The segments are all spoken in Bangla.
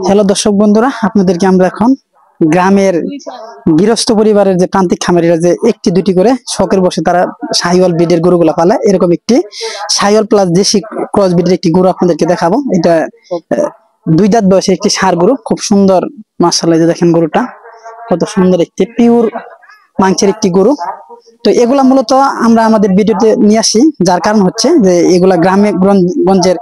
হ্যালো দর্শক বন্ধুরা, আপনাদেরকে আমরা এখন গ্রামের গৃহস্থ পরিবারের যে প্রান্তিক খামারিরা যে একটি দুটি করে শখের বসে তারা শাহিওয়াল ব্রিডের গরুগুলা পালে, এরকম একটি শাহিওয়াল প্লাস দেশি ক্রস ব্রিডের একটি গরু আপনাদেরকে দেখাবো। এটা দুই দাঁত বয়সে একটি ষাঁড় গরু, খুব সুন্দর। মাশাআল্লাহ, যে দেখেন গরুটা কত সুন্দর, একটি পিওর মাংসের একটি গরু। তো এগুলা মূলত আমরা আমাদের ভিডিওতে নিয়ে আসি, যার কারণ হচ্ছে যে এগুলা গ্রামে গঞ্জের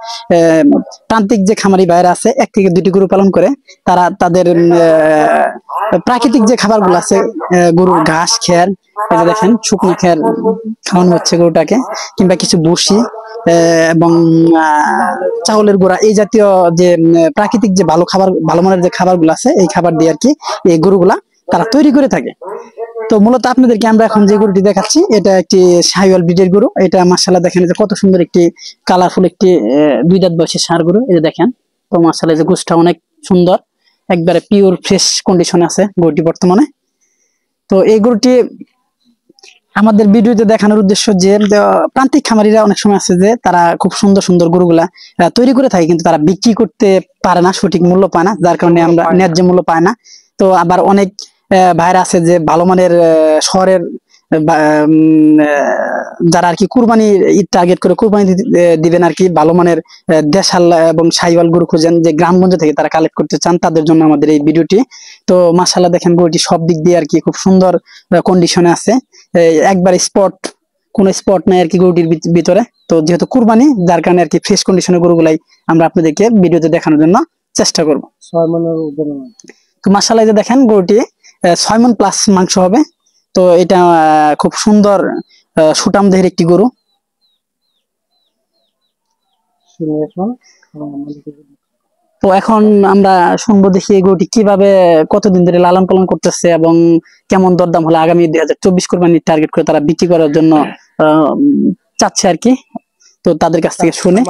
প্রান্তিক যে খামারি ভাইরা আছে, এক থেকে দুটি গরু পালন করে, তারা তাদের প্রাকৃতিক যে খাবারগুলো আছে, গরুর ঘাস খের, এই যে দেখেন শুকনো খের খাওয়ানো হচ্ছে গরুটাকে, কিংবা কিছু ভুসি এবং চাউলের গুঁড়া, এই জাতীয় যে প্রাকৃতিক যে ভালো খাবার, ভালো মানের যে খাবারগুলো আছে, এই খাবার দিয়ে আর কি এই গরুগুলা তারা তৈরি করে থাকে। তো মূলত আপনাদেরকে আমরা এখন যে গরুটি দেখাচ্ছি, এটা একটি শাহিওয়াল ব্রিডের গরু। এটা মাশাআল্লাহ দেখেন যে কত সুন্দর একটি কালারফুল একটি দুই দাঁত বয়সী ষাঁড় গরু। এই যে দেখেন, তো মাশাআল্লাহ যে গোশটা অনেক সুন্দর, একবারে পিওর ফ্রেশ কন্ডিশনে আছে গরুটি বর্তমানে। তো এই গরুটি আমাদের ভিডিওতে দেখানোর উদ্দেশ্য যে প্রান্তিক খামারিরা অনেক সময় আছে যে তারা খুব সুন্দর সুন্দর গরুগুলা তৈরি করে থাকে, কিন্তু তারা বিক্রি করতে পারে না, সঠিক মূল্য পায় না, যার কারণে আমরা ন্যায্য মূল্য পায় না। তো আবার অনেক ভাইরা আছে যে ভালো মানের শহরের যারা আর কি কুরবানি ঈদ টার্গেট করে কুরবানি দিবেন আর কি, ভালো মানের দেশাল এবং শাহিওয়াল গরু খুঁজেন, যে গ্রামগঞ্জ থেকে তারা কালেক্ট করতে চান, তাদের জন্য আমাদের এই ভিডিওটি। তো মাশাআল্লাহ দেখেন গরুটি সব দিক দিয়ে আর কি খুব সুন্দর কন্ডিশনে আছে, একবার স্পট, কোনো স্পট নাই আর কি গরুটির ভিতরে। তো যেহেতু কুরবানি, যার কারণে আর কি ফ্রেশ কন্ডিশনের গরুগুলাই আমরা আপনাদেরকে ভিডিওতে দেখানোর জন্য চেষ্টা করবো। তো মাশাআল্লাহ যে দেখেন গরুটি 6 মণ প্লাস মাংস হবে। তো এটা খুব সুন্দর সুটাম দেহের একটি গরু। তো এখন আমরা শুনবো, দেখি এই গরুটি কিভাবে কতদিন ধরে লালন পালন করতেছে এবং কেমন দরদাম হলে আগামী 2024 কোরবানির টার্গেট করে তারা বিক্রি করার জন্য চাচ্ছে আর কি। তো তাদের কাছ থেকে শুনে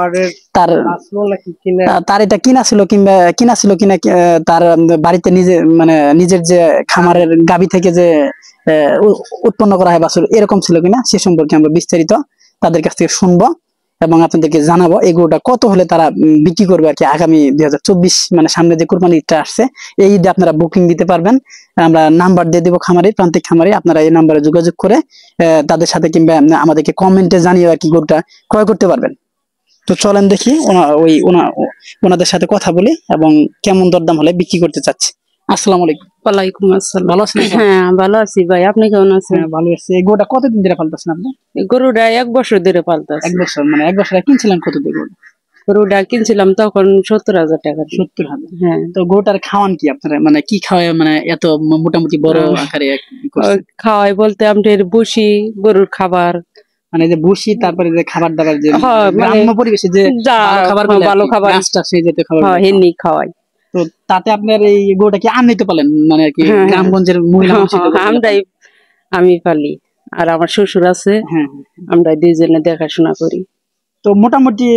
তার এটা কিনা ছিল কিনা তার বাড়িতে নিজে মানে নিজের যে খামারের গাভী থেকে যে উৎপন্ন করা হয় বাছুর, এরকম ছিল কিনা সে সম্পর্কে আমরা বিস্তারিত তাদের কাছ থেকে শুনবো এবং আপনাদেরকে জানাবো এই গরুটা কত হলে তারা বিক্রি করবে আর কি আগামী 2024, মানে সামনে যে কুরবানি ঈদটা আসছে, এই ঈদে আপনারা বুকিং দিতে পারবেন। আমরা নাম্বার দিয়ে দিব খামারি, প্রান্তিক খামারি, আপনারা এই নাম্বারে যোগাযোগ করে তাদের সাথে কিংবা আমাদেরকে কমেন্টে জানিয়ে আর কি গরুটা ক্রয় করতে পারবেন। তো চলেন দেখি ওনাদের সাথে কথা বলি এবং কেমন দরদাম হলে বিক্রি করতে চাচ্ছে। আসসালামু আলাইকুম। ওয়ালাইকুম আসসালাম। ভালো আছেন? হ্যাঁ ভালো আছি ভাই, আপনি কেমন আছেন? হ্যাঁ ভালো আছি। এই গরুটা কতদিন ধরে পালতেছেন আপনি? এই গরুটা 1 বছর ধরে পালতেছি। 1 বছর, মানে 1 বছর কিনছিলেন কত দিয়ে গরু? গরুটা কিনছিলাম তখন 70,000 টাকা। 70,000? হ্যাঁ। তো গরুটার খাওয়ান কি আপনারা, মানে কি খাওয়ায়, মানে এত মোটামুটি বড় আকারে খাওয়াই বলতে আমাদের ভুসি, গরুর খাবার, মানে যে ভুসি, তারপরে যে খাবার দাবার, যে গ্রাম্য পরিবেশে যে ভালো খাবার গাছটা, সেই জাতীয় খাবার হেনি খাওয়াই। তো তাতে আপনার এই গরুটা কি আনতে পারেন, মানে আর কি গ্রামগঞ্জের মহিলা আমি পালি, আর আমার শ্বশুর আছে, আমরা দুইজনে দেখাশোনা করি। তো মোটামুটি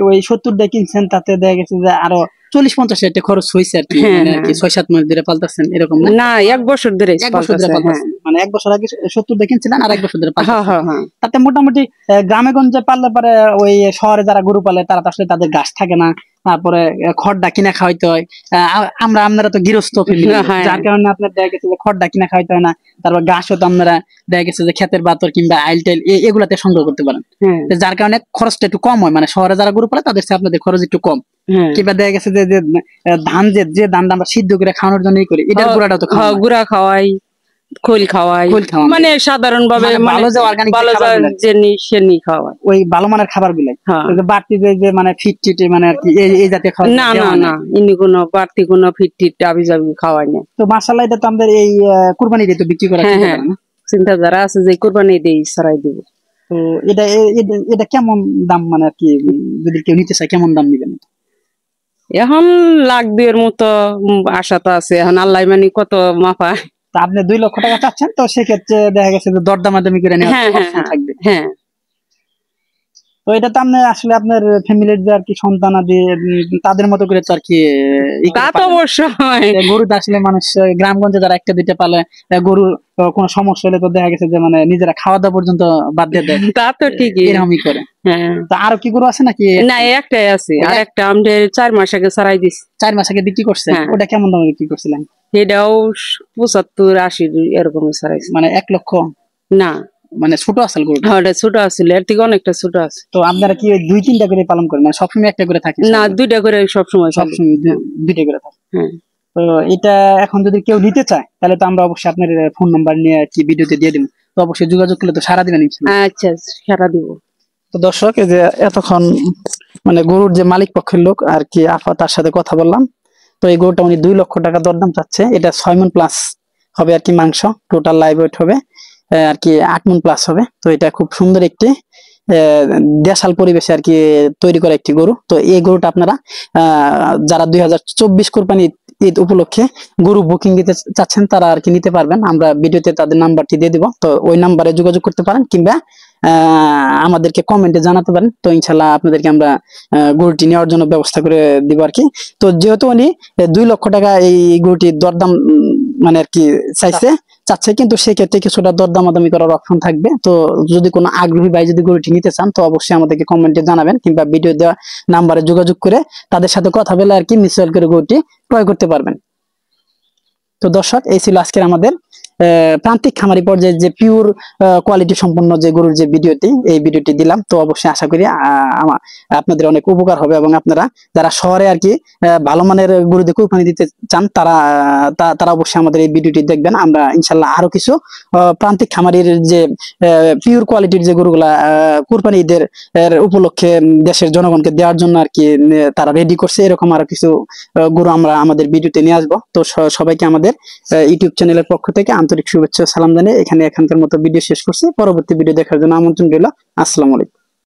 ওই 70টা কিনছেন, তাতে দেখা গেছে যে আরো 40-50 হাজার খরচ হয়েছে আর কি, মানে আর কি 6-7 মাস ধরে পালতেছেন এরকম না? 1 বছর ধরে, 1 বছর ধরে পালতেছেন, মানে 1 বছর আগে 70টা কিনছিলেন আর 1 বছর ধরে পালতেছেন। তাতে মোটামুটি গ্রামে গঞ্জে পাললে পরে ওই শহরে যারা গরু পালে তারা তো আসলে তাদের ঘাস থাকে না, তারপরে খড়টা কিনা খাওয়াইতে হয়। আপনারা তো গৃহস্থ ফ্যামিলি, যার কারণে আপনার দেখা গেছে যে খড়টা কিনা খাওয়াইতে হয় না, তারপর ঘাসও তো আপনারা দেখা গেছে যে ক্ষেতের বাতর কিংবা আইল টাইল এগুলাতে সংগ্রহ করতে পারেন, যার কারণে খরচটা একটু কম হয়। মানে শহরে যারা গরু পালে তাদের সাথে আপনাদের খরচ একটু কম। কিংবা দেখা গেছে যে ধান, যে ধানটা আমরা সিদ্ধ করে খাওয়ানোর জন্য করি, এটার গুঁড়াটা তো গুঁড়া খাওয়াই, খোল খাওয়াই, মানে সাধারণ ভাবে ভালো যে অর্গানিক খাওয়াই, ওই ভালো মানের খাবার গুলাই। বাড়তি যে মানে ফিট টিট, মানে আর কি এই জাতীয় খাবার না না না, ইনি কোনো বাড়তি কোনো ফিট টিট আবি যাবি খাওয়াই না। তো মাশাআল্লাহ, এটা তো আমাদের এই কুরবানি ঈদে তো বিক্রি করা চিন্তা যারা আছে যে কুরবানি ঈদে ছড়াই দিব। তো এটা কেমন দাম, মানে আর কি যদি কেউ নিতে চায় কেমন দাম দিবেন? এখন 1,02,000 এর মতো আশা তো আছে, এখন আল্লাহ মানে কত মাপা। তা আপনি 2 লক্ষ টাকা চাচ্ছেন, তো সেক্ষেত্রে দেখা গেছে যে দরদামাদামি করে নেওয়া থাকবে। হ্যাঁ। তো এটা তো আপনি আসলে আপনার ফ্যামিলির যে আর কি সন্তানাদি তাদের মতো করে তো আর কি তা তো অবশ্যই গরু তো আসলে মানুষ গ্রামগঞ্জে যারা একটা দুইটা পালে গরু কোনো সমস্যা হলে তো দেখা গেছে যে মানে নিজেরা খাওয়া দাওয়া পর্যন্ত বাদ দিয়ে দেয়, তা তো ঠিকই। এরকমই করে। হ্যাঁ, তো আরো কি গরু আছে নাকি? না একটাই আছে, আর একটা আমাদের 4 মাস আগে ছাড়াই দিছি। 4 মাস আগে বিক্রি করছে? হ্যাঁ। ওটা কেমন দামে বিক্রি করছিলেন? এটাও 75-80 এরকম ছাড়াইছে। মানে 1 লক্ষ? না, মানে ছোট আসল গরু? হ্যাঁ, ওটা ছোট আছিল, এর থেকে অনেকটা ছোট আছে। তো আপনারা কি 2-3টা করে পালন করেন, মানে সবসময় একটা করে থাকে? না, 2টা করে সবসময়। সবসময় 2টা করে থাকে। হ্যাঁ। তো এটা এখন যদি কেউ নিতে চায় তাহলে তো আমরা অবশ্যই আপনার ফোন নাম্বার নিয়ে কি ভিডিওতে দিয়ে দিব, তো অবশ্যই যোগাযোগ করলে তো সারা দিবেন ইনশাআল্লাহ। আচ্ছা, সারা দিব। তো দর্শক, এই যে এতক্ষণ মানে গরুর যে মালিক পক্ষের লোক আর কি আপা, তার সাথে কথা বললাম। তো এই গরুটা উনি 2 লক্ষ টাকা দরদাম চাচ্ছে। এটা 6 মণ প্লাস হবে আর কি মাংস, টোটাল লাইভ ওয়েট হবে আর কি 8 মণ প্লাস হবে। তো এটা খুব সুন্দর একটি দেশাল পরিবেশে আর কি তৈরি করা একটি গরু। তো এই গরুটা আপনারা যারা 2024 কোরবানি ঈদ উপলক্ষে গরু বুকিং দিতে চাচ্ছেন তারা আর কি নিতে পারবেন। আমরা ভিডিওতে তাদের নাম্বারটি দিয়ে দিব, তো ওই নাম্বারে যোগাযোগ করতে পারেন, কিংবা আমাদেরকে কমেন্টে জানাতে পারেন। তো ইনশাল্লাহ আপনাদেরকে আমরা গরুটি নেওয়ার জন্য ব্যবস্থা করে দিব আর কি। তো যেহেতু উনি 2 লক্ষ টাকা এই গরুটির দরদাম মানে আর কি চাচ্ছে, কিন্তু সেক্ষেত্রে কিছুটা দরদামাদামি করার অপশন থাকবে। তো যদি কোনো আগ্রহী ভাই যদি গরুটি নিতে চান তো অবশ্যই আমাদেরকে কমেন্টে জানাবেন, কিংবা ভিডিও দেওয়া নাম্বারে যোগাযোগ করে তাদের সাথে কথা বলে আর কি মিউচুয়াল করে গরুটি ক্রয় করতে পারবেন। তো দর্শক, এই ছিল আজকের আমাদের প্রান্তিক খামারি পর্যায়ে যে পিওর কোয়ালিটি সম্পন্ন যে গরুর যে ভিডিওটি, এই ভিডিওটি দিলাম। তো অবশ্যই আশা করি আপনাদের অনেক উপকার হবে, এবং আপনারা যারা শহরে আর কি ভালো মানের গরু দিয়ে কুরবানি দিতে চান তারা অবশ্যই আমাদের এই ভিডিওটি দেখবেন। আমরা ইনশাল্লাহ আরো কিছু প্রান্তিক খামারির যে পিওর কোয়ালিটির যে গরুগুলা কুরবানি ঈদের উপলক্ষে দেশের জনগণকে দেওয়ার জন্য আর কি তারা রেডি করছে, এরকম আরো কিছু গরু আমরা আমাদের ভিডিওতে নিয়ে আসবো। তো সবাইকে আমাদের ইউটিউব চ্যানেলের পক্ষ থেকে আন্তরিক শুভেচ্ছা সালাম জানিয়ে এখানকার মতো ভিডিও শেষ করছি। পরবর্তী ভিডিও দেখার জন্য আমন্ত্রণ রইল। আসসালামু আলাইকুম।